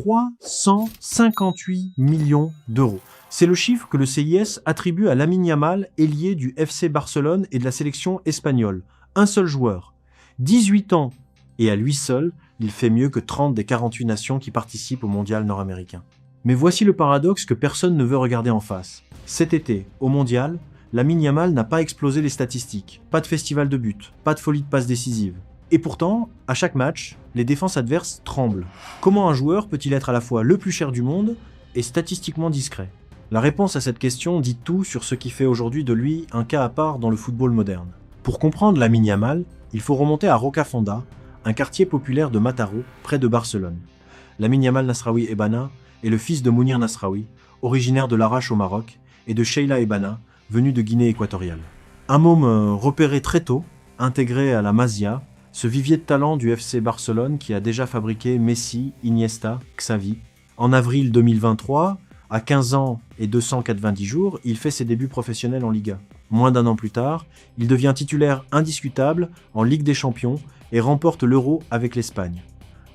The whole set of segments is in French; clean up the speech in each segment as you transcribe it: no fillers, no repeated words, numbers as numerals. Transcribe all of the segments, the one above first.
358 millions d'euros. C'est le chiffre que le CIS attribue à Lamine Yamal, ailier du FC Barcelone et de la sélection espagnole. Un seul joueur, 18 ans, et à lui seul, il fait mieux que 30 des 48 nations qui participent au mondial nord-américain. Mais voici le paradoxe que personne ne veut regarder en face. Cet été, au mondial, Lamine Yamal n'a pas explosé les statistiques, pas de festival de buts, pas de folie de passes décisives. Et pourtant, à chaque match, les défenses adverses tremblent. Comment un joueur peut-il être à la fois le plus cher du monde et statistiquement discret? La réponse à cette question dit tout sur ce qui fait aujourd'hui de lui un cas à part dans le football moderne. Pour comprendre Lamine Yamal, il faut remonter à Rocafonda, un quartier populaire de Mataró, près de Barcelone. Lamine Yamal Nasraoui Ebana est le fils de Mounir Nasraoui, originaire de Larache au Maroc, et de Sheila Ebana, venue de Guinée équatoriale. Un môme repéré très tôt, intégré à la Masia, ce vivier de talent du FC Barcelone qui a déjà fabriqué Messi, Iniesta, Xavi. En avril 2023, à 15 ans et 290 jours, il fait ses débuts professionnels en Liga. Moins d'un an plus tard, il devient titulaire indiscutable en Ligue des Champions et remporte l'Euro avec l'Espagne.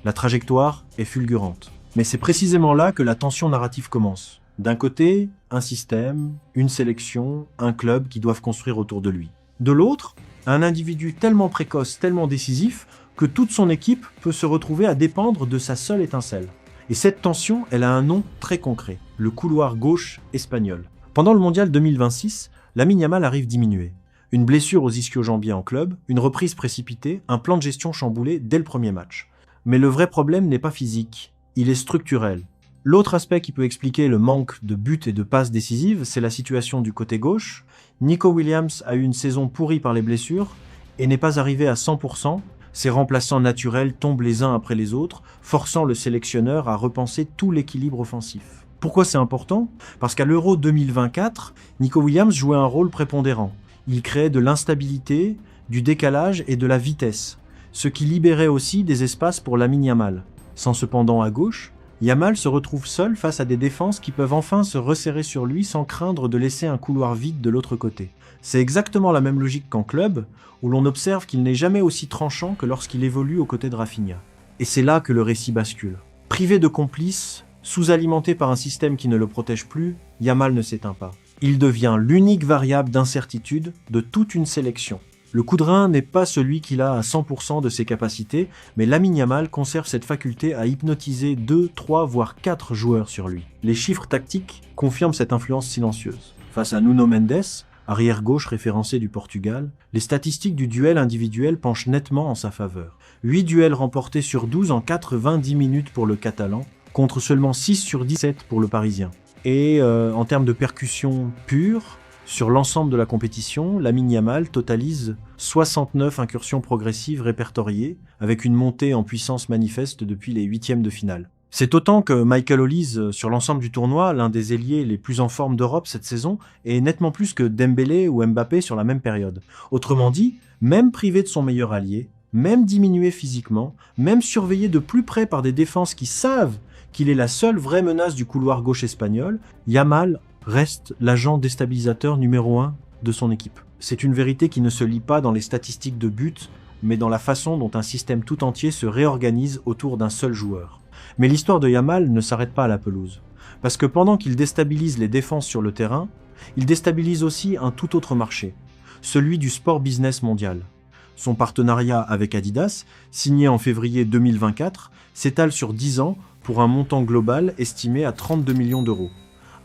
La trajectoire est fulgurante. Mais c'est précisément là que la tension narrative commence. D'un côté, un système, une sélection, un club qui doivent construire autour de lui. De l'autre, un individu tellement précoce, tellement décisif, que toute son équipe peut se retrouver à dépendre de sa seule étincelle. Et cette tension, elle a un nom très concret, le couloir gauche espagnol. Pendant le mondial 2026, Lamine Yamal arrive diminué. Une blessure aux ischio-jambiers en club, une reprise précipitée, un plan de gestion chamboulé dès le premier match. Mais le vrai problème n'est pas physique, il est structurel. L'autre aspect qui peut expliquer le manque de buts et de passes décisives, c'est la situation du côté gauche. Nico Williams a eu une saison pourrie par les blessures et n'est pas arrivé à 100%. Ses remplaçants naturels tombent les uns après les autres, forçant le sélectionneur à repenser tout l'équilibre offensif. Pourquoi c'est important? Parce qu'à l'Euro 2024, Nico Williams jouait un rôle prépondérant. Il créait de l'instabilité, du décalage et de la vitesse, ce qui libérait aussi des espaces pour Lamine Yamal. Sans cependant à gauche, Yamal se retrouve seul face à des défenses qui peuvent enfin se resserrer sur lui sans craindre de laisser un couloir vide de l'autre côté. C'est exactement la même logique qu'en club, où l'on observe qu'il n'est jamais aussi tranchant que lorsqu'il évolue aux côtés de Rafinha. Et c'est là que le récit bascule. Privé de complices, sous-alimenté par un système qui ne le protège plus, Yamal ne s'éteint pas. Il devient l'unique variable d'incertitude de toute une sélection. Le coup de rein n'est pas celui qu'il a à 100% de ses capacités, mais Lamine Yamal conserve cette faculté à hypnotiser 2, 3, voire 4 joueurs sur lui. Les chiffres tactiques confirment cette influence silencieuse. Face à Nuno Mendes, arrière-gauche référencé du Portugal, les statistiques du duel individuel penchent nettement en sa faveur. 8 duels remportés sur 12 en 90 minutes pour le Catalan, contre seulement 6 sur 17 pour le Parisien. Et en termes de percussion pure, sur l'ensemble de la compétition, Lamine Yamal totalise 69 incursions progressives répertoriées, avec une montée en puissance manifeste depuis les huitièmes de finale. C'est autant que Michael Olise sur l'ensemble du tournoi, l'un des ailiers les plus en forme d'Europe cette saison, et nettement plus que Dembélé ou Mbappé sur la même période. Autrement dit, même privé de son meilleur allié, même diminué physiquement, même surveillé de plus près par des défenses qui savent qu'il est la seule vraie menace du couloir gauche espagnol, Yamal reste l'agent déstabilisateur numéro 1 de son équipe. C'est une vérité qui ne se lit pas dans les statistiques de buts, mais dans la façon dont un système tout entier se réorganise autour d'un seul joueur. Mais l'histoire de Yamal ne s'arrête pas à la pelouse. Parce que pendant qu'il déstabilise les défenses sur le terrain, il déstabilise aussi un tout autre marché, celui du sport business mondial. Son partenariat avec Adidas, signé en février 2024, s'étale sur 10 ans pour un montant global estimé à 32 millions d'euros.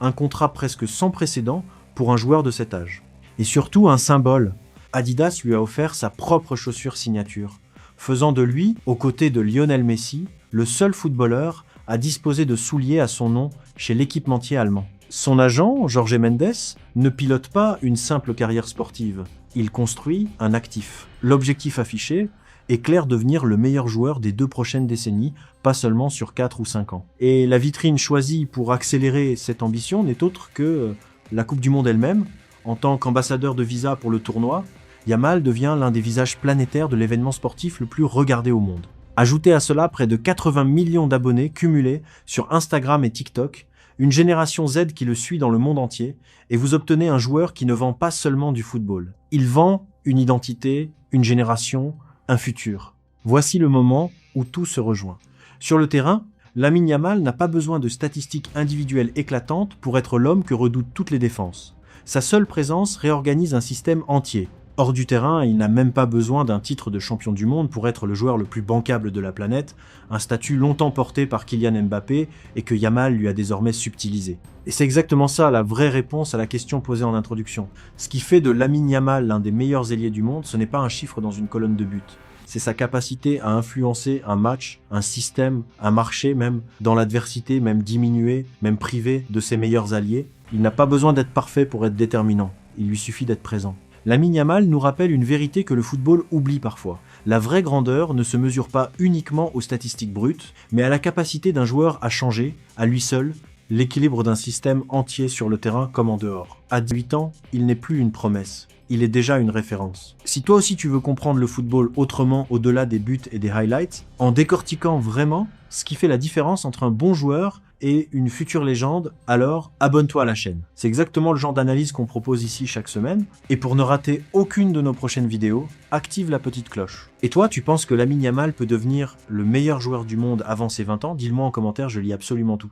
Un contrat presque sans précédent pour un joueur de cet âge. Et surtout un symbole. Adidas lui a offert sa propre chaussure signature, faisant de lui, aux côtés de Lionel Messi, le seul footballeur à disposer de souliers à son nom chez l'équipementier allemand. Son agent, Jorge Mendes, ne pilote pas une simple carrière sportive. Il construit un actif. L'objectif affiché est clair, devenir le meilleur joueur des 2 prochaines décennies, pas seulement sur 4 ou 5 ans. Et la vitrine choisie pour accélérer cette ambition n'est autre que la Coupe du Monde elle-même. En tant qu'ambassadeur de Visa pour le tournoi, Yamal devient l'un des visages planétaires de l'événement sportif le plus regardé au monde. Ajoutez à cela près de 80 millions d'abonnés cumulés sur Instagram et TikTok, une génération Z qui le suit dans le monde entier, et vous obtenez un joueur qui ne vend pas seulement du football. Il vend une identité, une génération, un futur. Voici le moment où tout se rejoint. Sur le terrain, Lamine Yamal n'a pas besoin de statistiques individuelles éclatantes pour être l'homme que redoutent toutes les défenses. Sa seule présence réorganise un système entier. Hors du terrain, il n'a même pas besoin d'un titre de champion du monde pour être le joueur le plus bankable de la planète, un statut longtemps porté par Kylian Mbappé et que Yamal lui a désormais subtilisé. Et c'est exactement ça la vraie réponse à la question posée en introduction. Ce qui fait de Lamine Yamal l'un des meilleurs ailiers du monde, ce n'est pas un chiffre dans une colonne de but. C'est sa capacité à influencer un match, un système, un marché même, dans l'adversité, même diminué, même privé de ses meilleurs alliés. Il n'a pas besoin d'être parfait pour être déterminant, il lui suffit d'être présent. Lamine Yamal nous rappelle une vérité que le football oublie parfois. La vraie grandeur ne se mesure pas uniquement aux statistiques brutes, mais à la capacité d'un joueur à changer, à lui seul, l'équilibre d'un système entier sur le terrain comme en dehors. À 18 ans, il n'est plus une promesse, il est déjà une référence. Si toi aussi tu veux comprendre le football autrement au-delà des buts et des highlights, en décortiquant vraiment ce qui fait la différence entre un bon joueur et une future légende, alors abonne-toi à la chaîne. C'est exactement le genre d'analyse qu'on propose ici chaque semaine. Et pour ne rater aucune de nos prochaines vidéos, active la petite cloche. Et toi, tu penses que Lamine Yamal peut devenir le meilleur joueur du monde avant ses 20 ans? Dis-le moi en commentaire, je lis absolument tout.